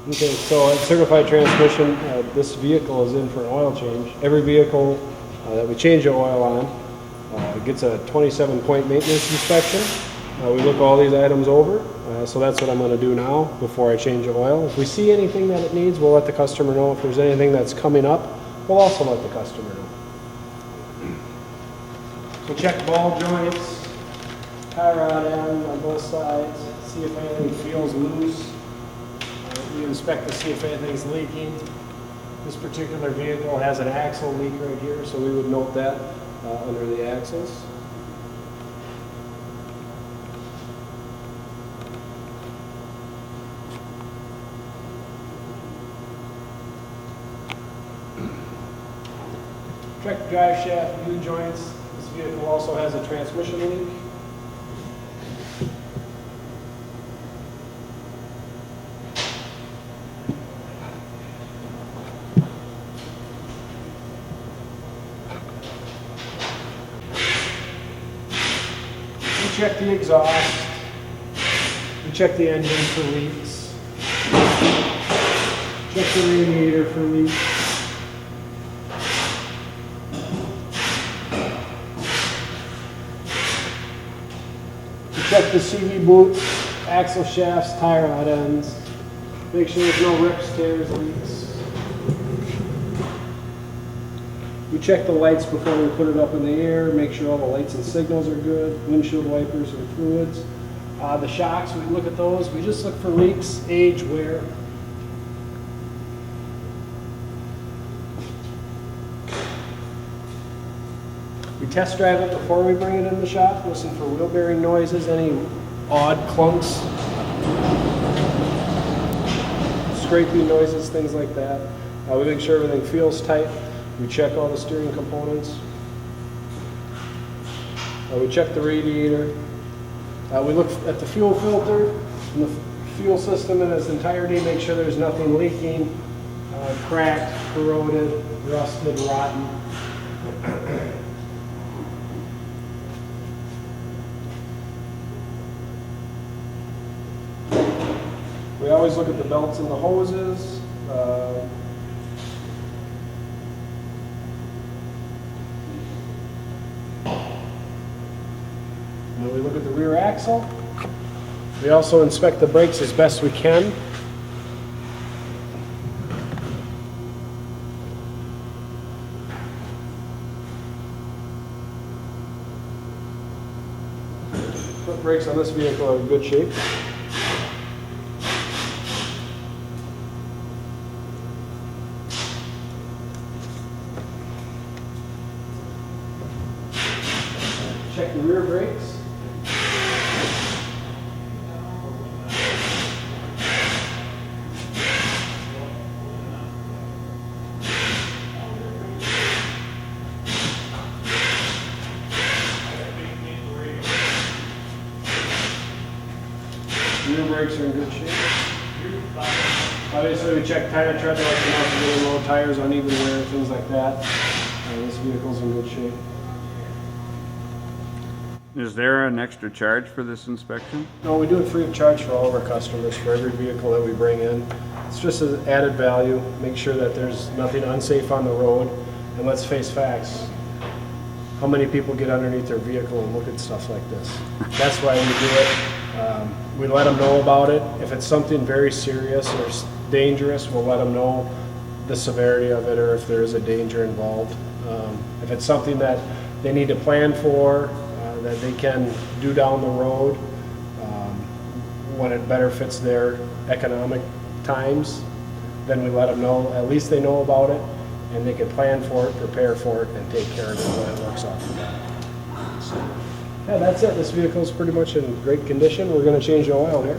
Okay, so at Certified Transmission, this vehicle is in for an oil change. Every vehicle that we change the oil on gets a 27-point maintenance inspection. We look all these items over, so that's what I'm going to do now before I change the oil. If we see anything that it needs, we'll let the customer know. If there's anything that's coming up, we'll also let the customer know. So check ball joints, tie rod end on both sides, see if anything feels loose. We inspect to see if anything's leaking. This particular vehicle has an axle leak right here, so we would note that under the axles. Check the drive shaft U joints. This vehicle also has a transmission leak. We check the exhaust. We check the engine for leaks. Check the radiator for leaks. Check the CV boots, axle shafts, tie rod ends. Make sure there's no rips, tears, leaks. We check the lights before we put it up in the air, make sure all the lights and signals are good, windshield wipers or fluids. The shocks, we look at those. We just look for leaks, age, wear. We test drive it before we bring it in the shop, listen for wheel bearing noises, any odd clunks, scraping noises, things like that. We make sure everything feels tight. We check all the steering components. We check the radiator. We look at the fuel filter and the fuel system in its entirety, make sure there's nothing leaking, cracked, corroded, rusted, rotten. We always look at the belts and the hoses. And we look at the rear axle. We also inspect the brakes as best we can. Front brakes on this vehicle are in good shape. Check the rear brakes. Rear brakes are in good shape. Obviously, we check tire tread, like really low tires, uneven wear, things like that. This vehicle's in good shape. Is there an extra charge for this inspection? No, we do it free of charge for all of our customers, for every vehicle that we bring in. It's just an added value, make sure that there's nothing unsafe on the road, and let's face facts. How many people get underneath their vehicle and look at stuff like this? That's why we do it. We let them know about it. If it's something very serious or dangerous, we'll let them know the severity of it or if there is a danger involved. If it's something that they need to plan for, that they can do down the road when it better fits their economic times, then we let them know. At least they know about it and they can plan for it, prepare for it, and take care of it when it works out for them. So, yeah, that's it. This vehicle is pretty much in great condition. We're going to change the oil here.